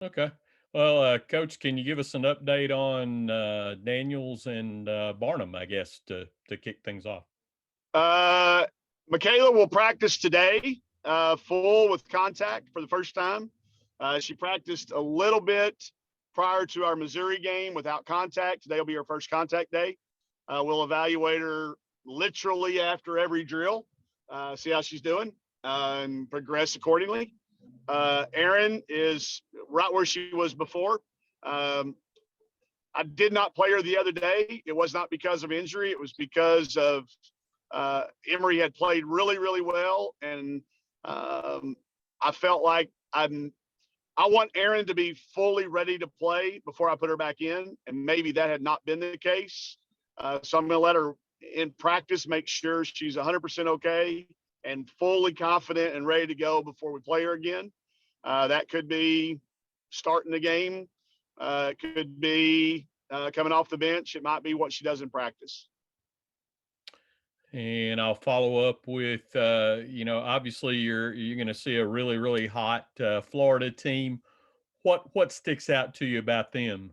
Okay. Well, Coach, can you give us an update on Daniels and Barnum, I guess, to kick things off? Uh, Michaela will practice today, full with contact for the first time. She practiced a little bit prior to our Missouri game without contact. Today will be her first contact day. We'll evaluate her literally after every drill, see how she's doing, and progress accordingly. Erin is right where she was before. Um, I did not play her the other day. It was not because of injury. It was because of Emory had played really, really well, and I felt like I want Erin to be fully ready to play before I put her back in, and maybe that had not been the case. So I'm going to let her in practice make sure she's 100% okay and fully confident and ready to go before we play her again. That could be starting the game. It could be coming off the bench. It might be what she does in practice. And I'll follow up with, obviously you're going to see a really really hot Florida team. What sticks out to you about them?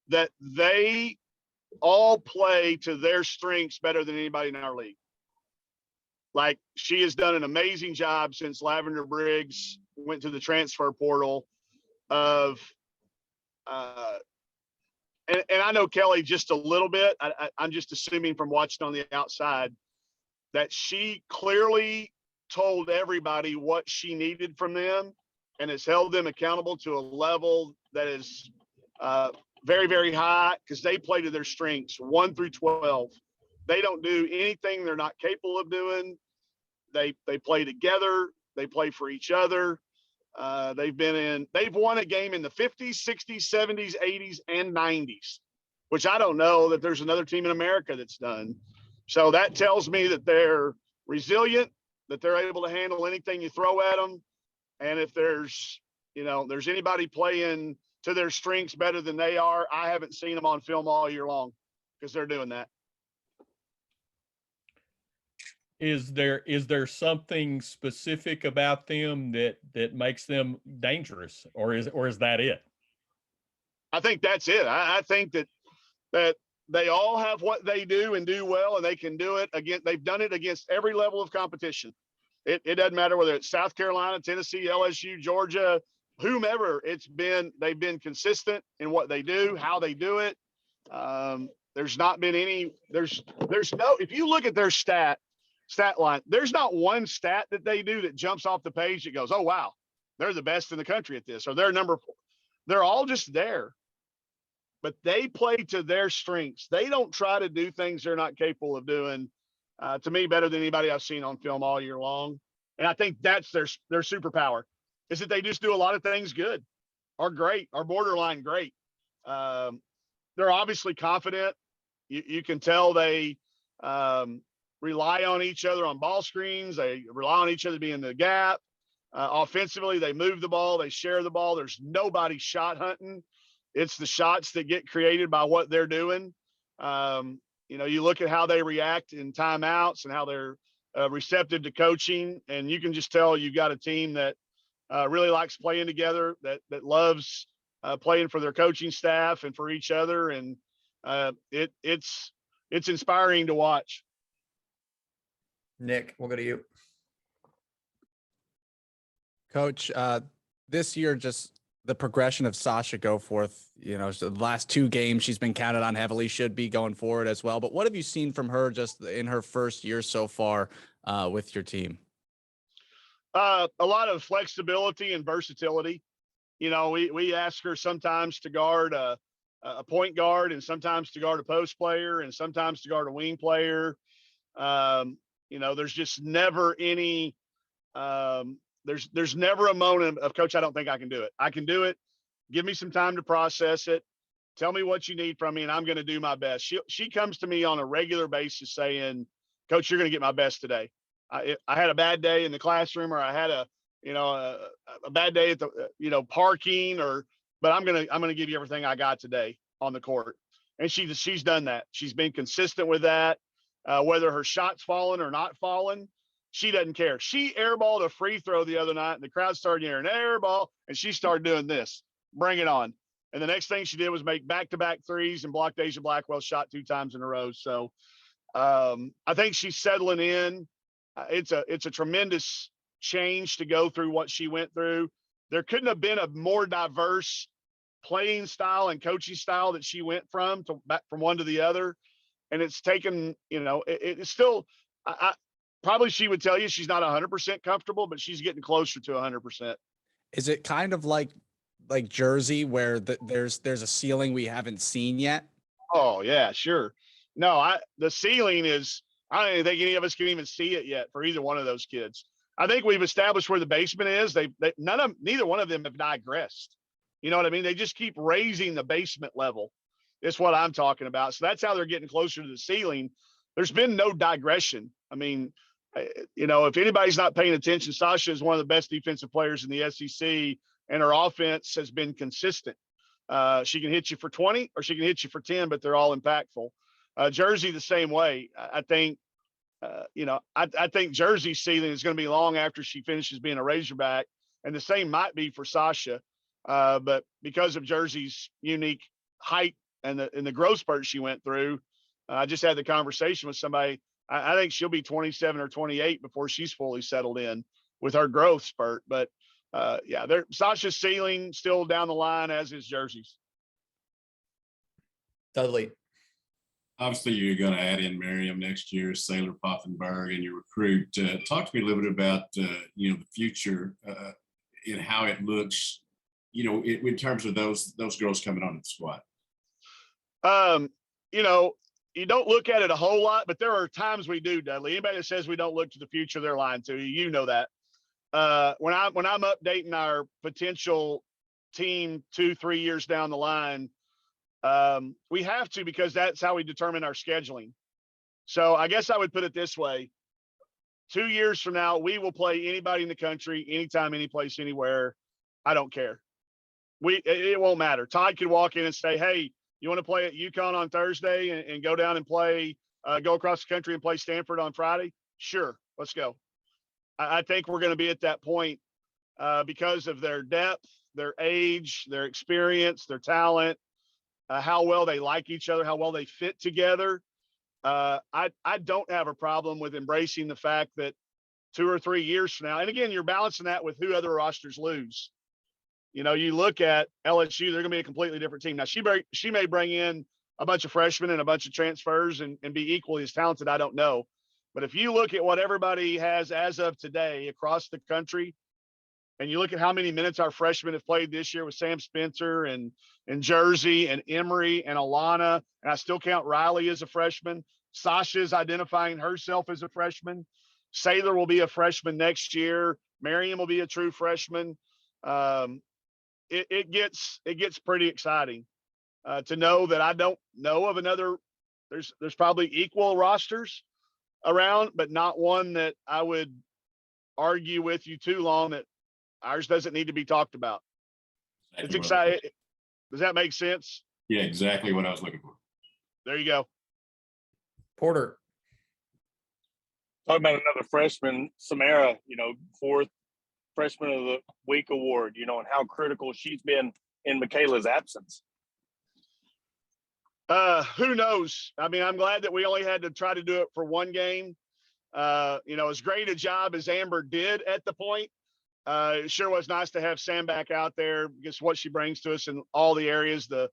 That they all play to their strengths better than anybody in our league. Like, she has done an amazing job since Lavender Briggs went to the transfer portal of uh, and I know Kelly just a little bit. I'm just assuming from watching on the outside that she clearly told everybody what she needed from them and has held them accountable to a level that is very, very high because they play to their strengths 1 through 12. They don't do anything they're not capable of doing. They play together. They play for each other. They've won a game in the 50s, 60s, 70s, 80s, and 90s, which I don't know that there's another team in America that's done. So that tells me that they're resilient, that they're able to handle anything you throw at them. And if there's anybody playing to their strengths better than they are, I haven't seen them on film all year long because they're doing that. Is there something specific about them that makes them dangerous, or is that it? I think that's it. I think that they all have what they do and do well, and they can do it again. They've done it against every level of competition. It doesn't matter whether it's South Carolina, Tennessee, LSU, Georgia, whomever it's been. They've been consistent in what they do, how they do it. There's not been any. There's no. If you look at their stat line, there's not one stat that they do that jumps off the page that goes, "Oh wow, they're the best in the country at this," or they're number 4. They're all just there, but they play to their strengths. They don't try to do things they're not capable of doing. To me, better than anybody I've seen on film all year long. And I think that's their superpower, is that they just do a lot of things good, or great, or borderline great. Um, they're obviously confident. You can tell they rely on each other on ball screens. They rely on each other to be in the gap. Offensively, they move the ball. They share the ball. There's nobody shot hunting. It's the shots that get created by what they're doing. You look at how they react in timeouts and how they're receptive to coaching, and you can just tell you've got a team that really likes playing together, that loves playing for their coaching staff and for each other, and it's inspiring to watch. Nick, we'll go to you. Coach, this year, just the progression of Sasha Goforth, so the last 2 games she's been counted on heavily, should be going forward as well. But what have you seen from her just in her first year so far with your team? A lot of flexibility and versatility. We ask her sometimes to guard a point guard, and sometimes to guard a post player, and sometimes to guard a wing player. There's just never any there's never a moment of, coach, I don't think I can do it. I can do it. Give me some time to process it. Tell me what you need from me, and I'm going to do my best. She comes to me on a regular basis saying, coach, you're going to get my best today. I had a bad day in the classroom, or I had a bad day at the, parking, but I'm going to give you everything I got today on the court. And she's done that. She's been consistent with that, whether her shot's fallen or not fallen. she doesn't care. She airballed a free throw the other night, and the crowd started hearing airball, and she started doing this. Bring it on. And the next thing she did was make back-to-back threes and blocked Asia Blackwell shot 2 times in a row. So I think she's settling in. It's a tremendous change to go through what she went through. There couldn't have been a more diverse playing style and coaching style that she went from one to the other. And it's taken, it's still, I probably she would tell you she's not 100% comfortable, but she's getting closer to 100%. Is it kind of like Jersey where there's a ceiling we haven't seen yet? Oh yeah, sure. No, the ceiling is, I don't even think any of us can even see it yet for either one of those kids. I think we've established where the basement is. Neither one of them have digressed. You know what I mean? They just keep raising the basement level. It's what I'm talking about. So that's how they're getting closer to the ceiling. There's been no digression. I mean, if anybody's not paying attention, Sasha is one of the best defensive players in the SEC, and her offense has been consistent. She can hit you for 20 or she can hit you for 10, but they're all impactful. Jersey the same way. I think, I think Jersey's ceiling is going to be long after she finishes being a Razorback, and the same might be for Sasha. But because of Jersey's unique height and the growth spurt she went through, I just had the conversation with somebody. I think she'll be 27 or 28 before she's fully settled in with her growth spurt. But Sasha's ceiling still down the line, as is Jersey's. Dudley. Obviously, you're going to add in Miriam next year, Sailor Pothenberg, and your recruit. Talk to me a little bit about the future and how it looks, in terms of those girls coming on the squad. You don't look at it a whole lot, but there are times we do, Dudley. Anybody that says we don't look to the future, they're lying to you. You know that. When I'm updating our potential team 2-3 years down the line, we have to, because that's how we determine our scheduling. So I guess I would put it this way. 2 years from now, we will play anybody in the country, anytime, any place, anywhere. I don't care. It won't matter. Todd could walk in and say, hey, you want to play at UConn on Thursday and go down and play, go across the country and play Stanford on Friday? Sure, let's go. I think we're going to be at that point because of their depth, their age, their experience, their talent, how well they like each other, how well they fit together. I don't have a problem with embracing the fact that 2 or 3 years from now, and again, you're balancing that with who other rosters lose. You look at LSU, they're going to be a completely different team. Now, she may bring in a bunch of freshmen and a bunch of transfers and be equally as talented. I don't know. But if you look at what everybody has as of today across the country, and you look at how many minutes our freshmen have played this year with Sam Spencer and Jersey and Emery and Alana, and I still count Riley as a freshman. Sasha's identifying herself as a freshman. Sailor will be a freshman next year. Miriam will be a true freshman. It gets pretty exciting to know that I don't know of another. There's probably equal rosters around, but not one that I would argue with you too long that ours doesn't need to be talked about. It's exciting. Does that make sense? Yeah, exactly what I was looking for. There you go. Porter. Talking about another freshman, Samara, 4th Freshman of the Week award, and how critical she's been in Michaela's absence. Who knows? I mean, I'm glad that we only had to try to do it for one game. As great a job as Amber did at the point, it sure was nice to have Sam back out there because what she brings to us in all the areas. The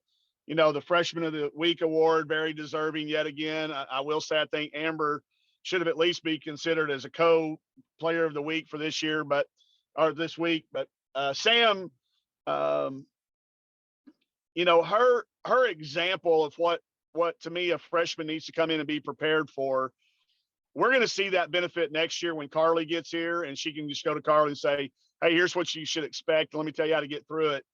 Freshman of the Week award, very deserving yet again. I will say I think Amber should have at least be considered as a co-player of the week for this year, or this week. But Sam, her example of what to me a freshman needs to come in and be prepared for. We're going to see that benefit next year when Carly gets here, and she can just go to Carly and say, hey, here's what you should expect. Let me tell you how to get through it.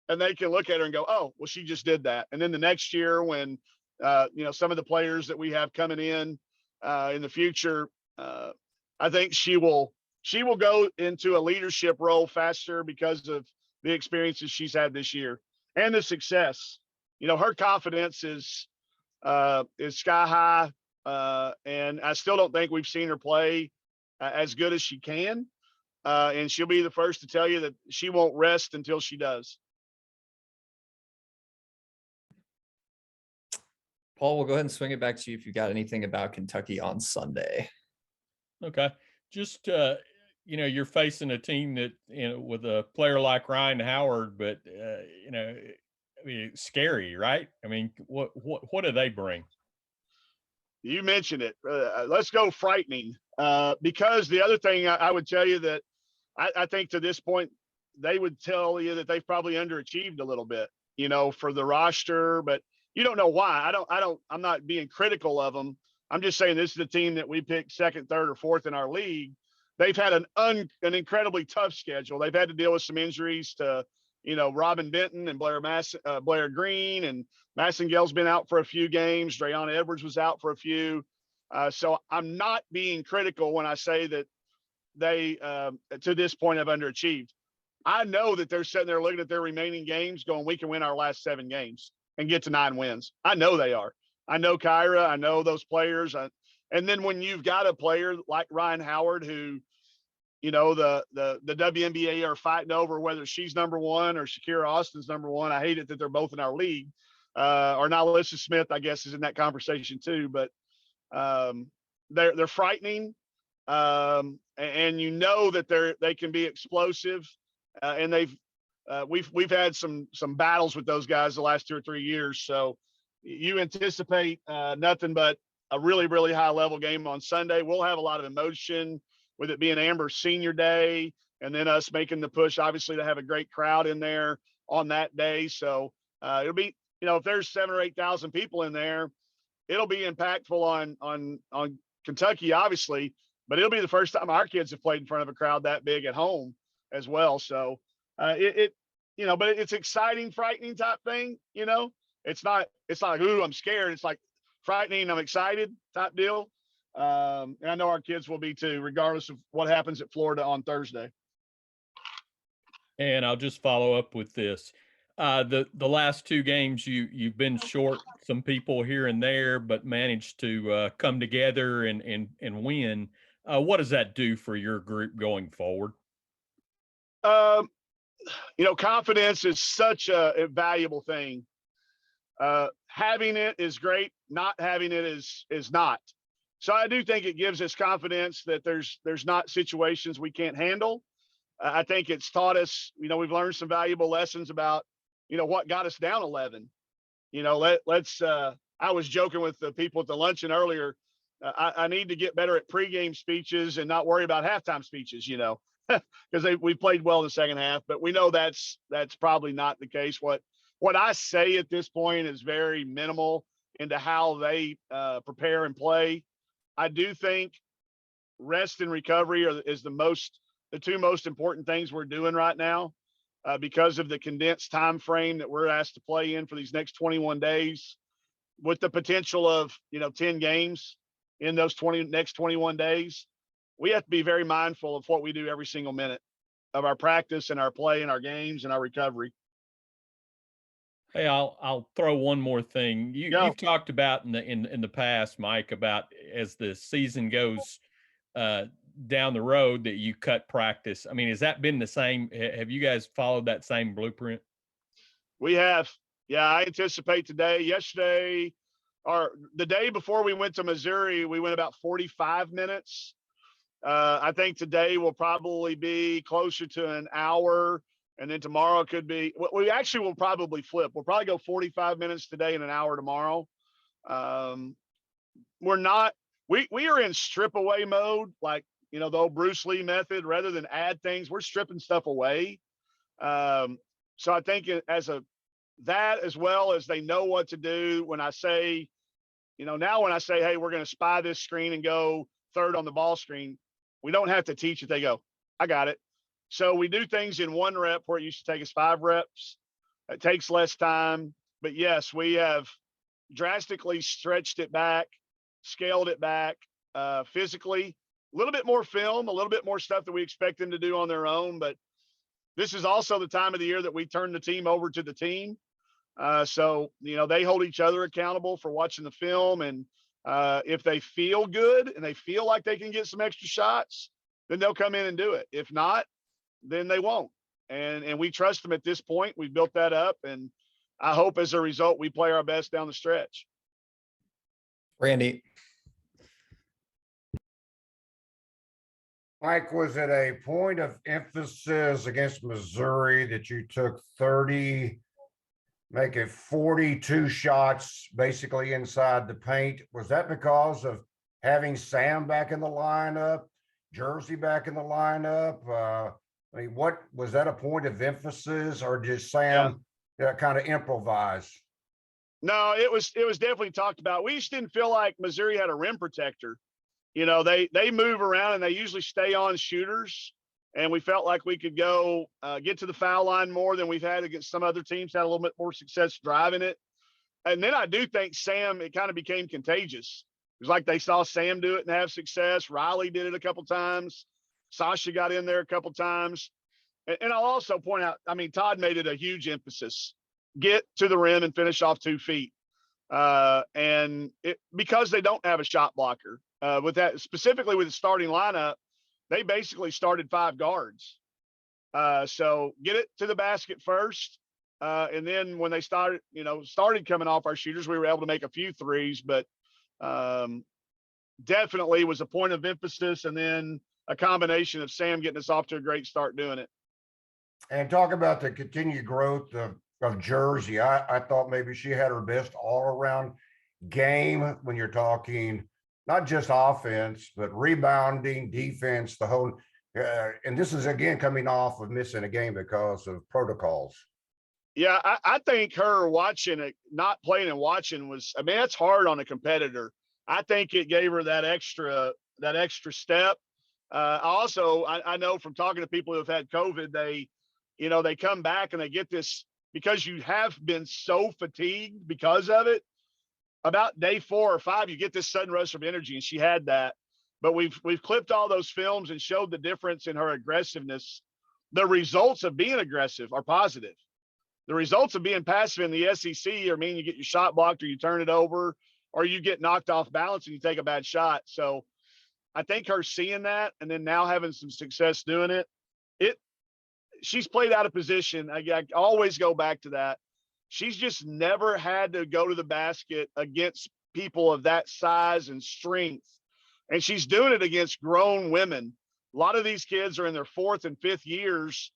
And they can look at her and go, oh, well, she just did that. And then the next year when, some of the players that we have coming in the future, I think she will go into a leadership role faster because of the experiences she's had this year and the success. Her confidence is sky high. And I still don't think we've seen her play as good as she can. And she'll be the first to tell you that she won't rest until she does. Paul, we'll go ahead and swing it back to you if you got anything about Kentucky on Sunday. Okay. Just, you're facing a team that, with a player like Ryan Howard, but, I mean, it's scary, right? I mean, what do they bring? You mentioned it. Let's go frightening. Because the other thing I would tell you that I think to this point, they would tell you that they've probably underachieved a little bit, for the roster, but you don't know why. I'm not being critical of them. I'm just saying this is a team that we picked second, third, or fourth in our league. They've had an incredibly tough schedule. They've had to deal with some injuries to, Robin Benton and Blair Green, and Massengale's been out for a few games. Drayana Edwards was out for a few. So I'm not being critical when I say that they, to this point, have underachieved. I know that they're sitting there looking at their remaining games going, we can win our last 7 games and get to 9 wins. I know they are. I know Kyra. I know those players. And then when you've got a player like Ryan Howard, who, the WNBA are fighting over whether she's number 1 or Shakira Austin's number 1. I hate it that they're both in our league. Or now Alyssa Smith, I guess, is in that conversation too. But they're frightening. And that they can be explosive. And we've had some battles with those guys the last 2 or 3 years. So you anticipate nothing but a really, really high level game on Sunday. We'll have a lot of emotion with it being Amber's senior day, and then us making the push, obviously, to have a great crowd in there on that day. So it'll be, if there's 7,000 or 8,000 people in there, it'll be impactful on Kentucky, obviously, but it'll be the first time our kids have played in front of a crowd that big at home as well. So but it's exciting, frightening type thing. It's not like, ooh, I'm scared. It's like frightening, I'm excited type deal. And I know our kids will be too, regardless of what happens at Florida on Thursday. And I'll just follow up with this. The last 2 games, you've been short some people here and there, but managed to come together and win. What does that do for your group going forward? Confidence is such a valuable thing. Having it is great. Not having it is not. So I do think it gives us confidence that there's not situations we can't handle. I think it's taught us, we've learned some valuable lessons about, what got us down 11. I was joking with the people at the luncheon earlier. I need to get better at pregame speeches and not worry about halftime speeches, because we played well in the second half, but we know that's probably not the case. What I say at this point is very minimal into how they prepare and play. I do think rest and recovery is the 2 most important things we're doing right now, because of the condensed time frame that we're asked to play in for these next 21 days, with the potential of 10 games in those next 21 days. We have to be very mindful of what we do every single minute of our practice and our play and our games and our recovery. Hey, I'll throw one more thing. You've talked about in the past, Mike, about as the season goes down the road that you cut practice. I mean, has that been the same? Have you guys followed that same blueprint? We have. Yeah, I anticipate yesterday, or the day before we went to Missouri, we went about 45 minutes. I think today will probably be closer to an hour. And then tomorrow could be, we actually will probably flip. We'll probably go 45 minutes today and an hour tomorrow. We are in strip away mode, like, the old Bruce Lee method. Rather than add things, we're stripping stuff away. So I think that, as well as they know what to do when I say, now when I say, hey, we're going to spy this screen and go third on the ball screen, we don't have to teach it. They go, I got it. So we do things in 1 rep where it used to take us 5 reps. It takes less time. But yes, we have drastically stretched it back, scaled it back physically. A little bit more film, a little bit more stuff that we expect them to do on their own. But this is also the time of the year that we turn the team over to the team. So, they hold each other accountable for watching the film. And If they feel good and they feel like they can get some extra shots, then they'll come in and do it. If not, then they won't. And we trust them at this point. We've built that up, and I hope as a result we play our best down the stretch. Randy. Mike, was it a point of emphasis against Missouri that you took 30, make it 42 shots basically inside the paint? Was that because of having Sam back in the lineup, Jersey back in the lineup? I mean, what was that a point of emphasis, or did Sam kind of improvise? No, it was definitely talked about. We just didn't feel like Missouri had a rim protector. You know, they move around and they usually stay on shooters. And we felt like we could go get to the foul line more than we've had against some other teams, had a little bit more success driving it. And then I do think Sam, it kind of became contagious. It was like they saw Sam do it and have success. Riley did it a couple times. Sasha got in there a couple times. And I'll also point out, I mean, Todd made it a huge emphasis. Get to the rim and finish off 2 feet. Because they don't have a shot blocker. With that, specifically with the starting lineup, they basically started 5 guards. So get it to the basket first. And then when they started coming off our shooters, we were able to make a few threes, but definitely was a point of emphasis. And then a combination of Sam getting us off to a great start doing it. And talk about the continued growth of Jersey. I thought maybe she had her best all around game when you're talking not just offense, but rebounding, defense, the whole. And this is again coming off of missing a game because of protocols. Yeah, I think her watching it, not playing and watching was, I mean, that's hard on a competitor. I think it gave her that extra step. I know from talking to people who have had COVID, they come back and they get this, because you have been so fatigued because of it. About day 4 or 5, you get this sudden rush of energy, and she had that. But we've clipped all those films and showed the difference in her aggressiveness. The results of being aggressive are positive. The results of being passive in the SEC are mean you get your shot blocked, or you turn it over, or you get knocked off balance and you take a bad shot. So I think her seeing that and then now having some success doing it, she's played out of position. I always go back to that. She's just never had to go to the basket against people of that size and strength. And she's doing it against grown women. A lot of these kids are in their 4th and 5th years,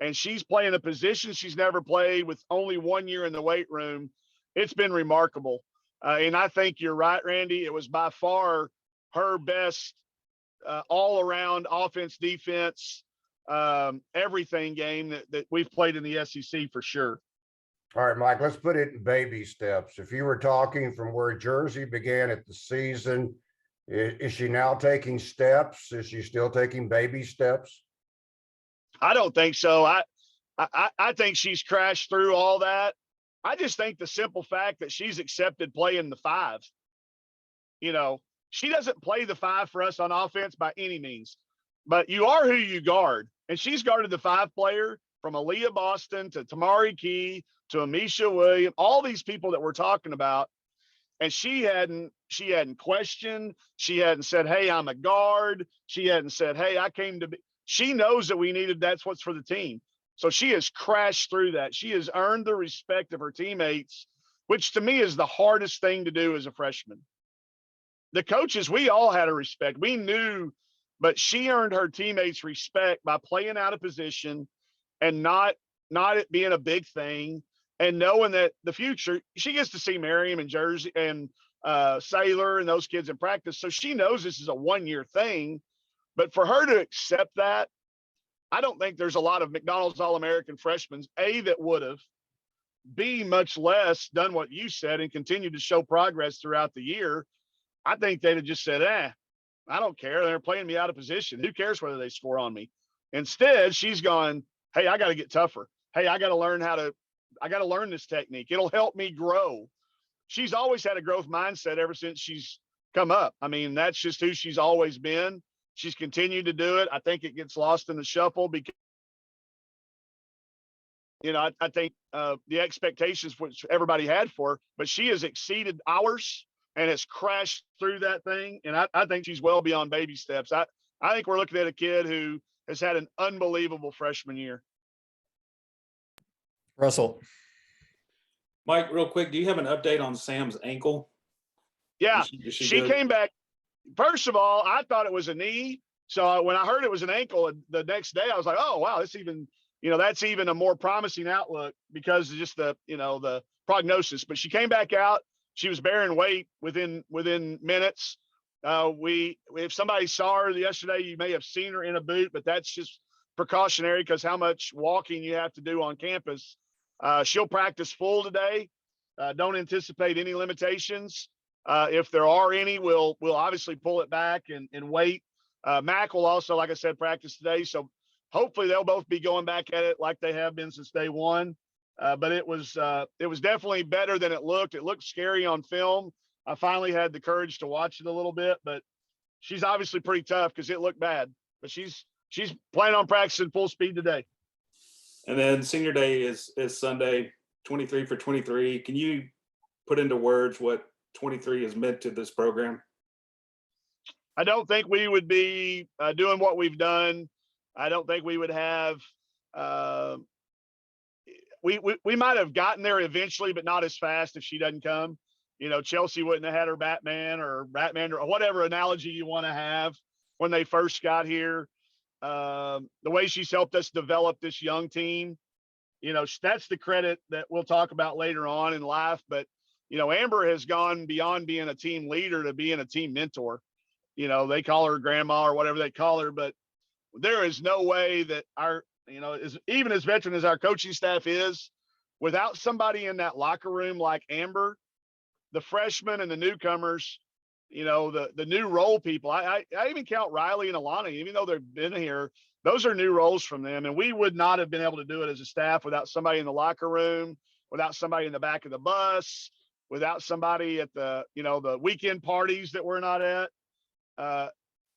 and she's playing a position she's never played with only 1 year in the weight room. It's been remarkable. And I think you're right, Randy. It was by far her best all around offense, defense, everything game that we've played in the SEC for sure. All right, Mike, let's put it in baby steps. If you were talking from where Jersey began at the season, is she now taking steps? Is she still taking baby steps? I don't think so. I think she's crashed through all that. I just think the simple fact that she's accepted playing the 5. She doesn't play the 5 for us on offense by any means, but you are who you guard. And she's guarded the 5 player from Aaliyah Boston to Tamari Key to Amisha Williams, all these people that we're talking about. And she hadn't questioned. She hadn't said, hey, I'm a guard. She hadn't said, hey, I came to be. She knows that we needed, that's what's for the team. So she has crashed through that. She has earned the respect of her teammates, which to me is the hardest thing to do as a freshman. The coaches, we all had a respect. We knew, but she earned her teammates' respect by playing out of position and not it being a big thing, and knowing that the future, she gets to see Miriam and Jersey and Sailor and those kids in practice. So she knows this is a 1-year thing, but for her to accept that, I don't think there's a lot of McDonald's All-American freshmen, A, that would have, B, much less done what you said and continued to show progress throughout the year. I think they'd have just said, I don't care. They're playing me out of position. Who cares whether they score on me? Instead, she's gone, hey, I got to get tougher. Hey, I got to learn this technique. It'll help me grow. She's always had a growth mindset ever since she's come up. I mean, that's just who she's always been. She's continued to do it. I think it gets lost in the shuffle because, I think the expectations which everybody had for her, but she has exceeded ours and has crashed through that thing. And I think she's well beyond baby steps. I think we're looking at a kid who has had an unbelievable freshman year. Russell. Mike, real quick, do you have an update on Sam's ankle? Yeah, Is she good? came back. First of all, I thought it was a knee. So when I heard it was an ankle the next day, I was like, oh, wow, that's even a more promising outlook because of just the prognosis. But she came back out. She was bearing weight within minutes. If somebody saw her yesterday, you may have seen her in a boot, but that's just precautionary because how much walking you have to do on campus. She'll practice full today. Don't anticipate any limitations. If there are any, we'll obviously pull it back and wait. Mac will also, like I said, practice today. So hopefully they'll both be going back at it like they have been since day one. But it was definitely better than it looked. It looked scary on film. I finally had the courage to watch it a little bit, but she's obviously pretty tough because it looked bad. But she's planning on practicing full speed today. And then senior day is Sunday, 23 for 23. Can you put into words what 23 has meant to this program? I don't think we would be doing what we've done. I don't think we would have. We might have gotten there eventually, but not as fast if she doesn't come. Chelsea wouldn't have had her Batman or whatever analogy you want to have when they first got here. The way she's helped us develop this young team, that's the credit that we'll talk about later on in life. But, Amber has gone beyond being a team leader to being a team mentor. They call her grandma or whatever they call her, but there is no way that even as veteran as our coaching staff is, without somebody in that locker room like Amber, the freshmen and the newcomers, the new role people. I even count Riley and Alana, even though they've been here, those are new roles from them. And we would not have been able to do it as a staff without somebody in the locker room, without somebody in the back of the bus, without somebody at the weekend parties that we're not at.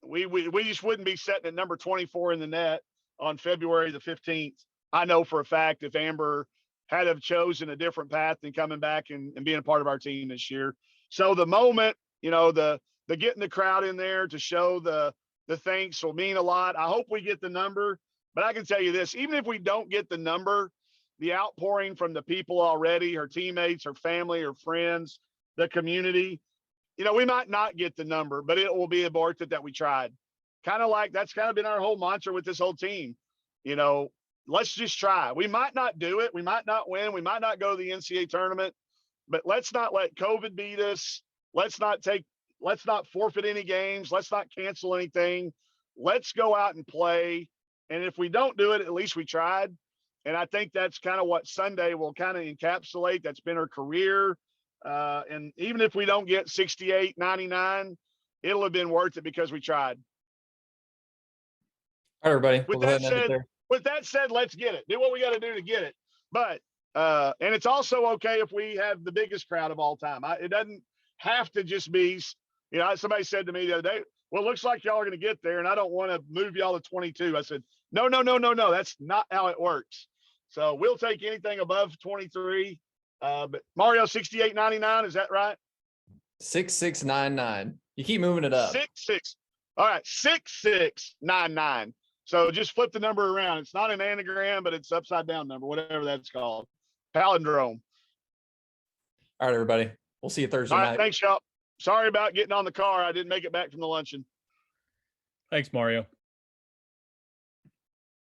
We just wouldn't be setting at number 24 in the net on February the 15th. I know for a fact if Amber had have chosen a different path than coming back and being a part of our team this year. So the moment, the getting the crowd in there to show the thanks will mean a lot. I hope we get the number, but I can tell you this, even if we don't get the number, the outpouring from the people already, her teammates, her family, her friends, the community, we might not get the number, but it will be worth it that we tried. That's kind of been our whole mantra with this whole team. Let's just try. We might not do it. We might not win. We might not go to the NCAA tournament, but let's not let COVID beat us. Let's not forfeit any games. Let's not cancel anything. Let's go out and play. And if we don't do it, at least we tried. And I think that's kind of what Sunday will kind of encapsulate. That's been her career. And even if we don't get 68, 99, it'll have been worth it because we tried. All right, everybody. With that said, let's get it. Do what we got to do to get it. But and it's also okay if we have the biggest crowd of all time. It doesn't have to just be, somebody said to me the other day, well, it looks like y'all are going to get there and I don't want to move y'all to 22. I said, no. That's not how it works. So we'll take anything above 23. But Mario, 68.99, is that right? 6699. You keep moving it up. 66. All right, 6699. So just flip the number around. It's not an anagram, but it's upside down number, whatever that's called. Palindrome. All right, everybody. We'll see you Thursday All right, night. thanks, y'all. Sorry about getting on the car. I didn't make it back from the luncheon. Thanks, Mario.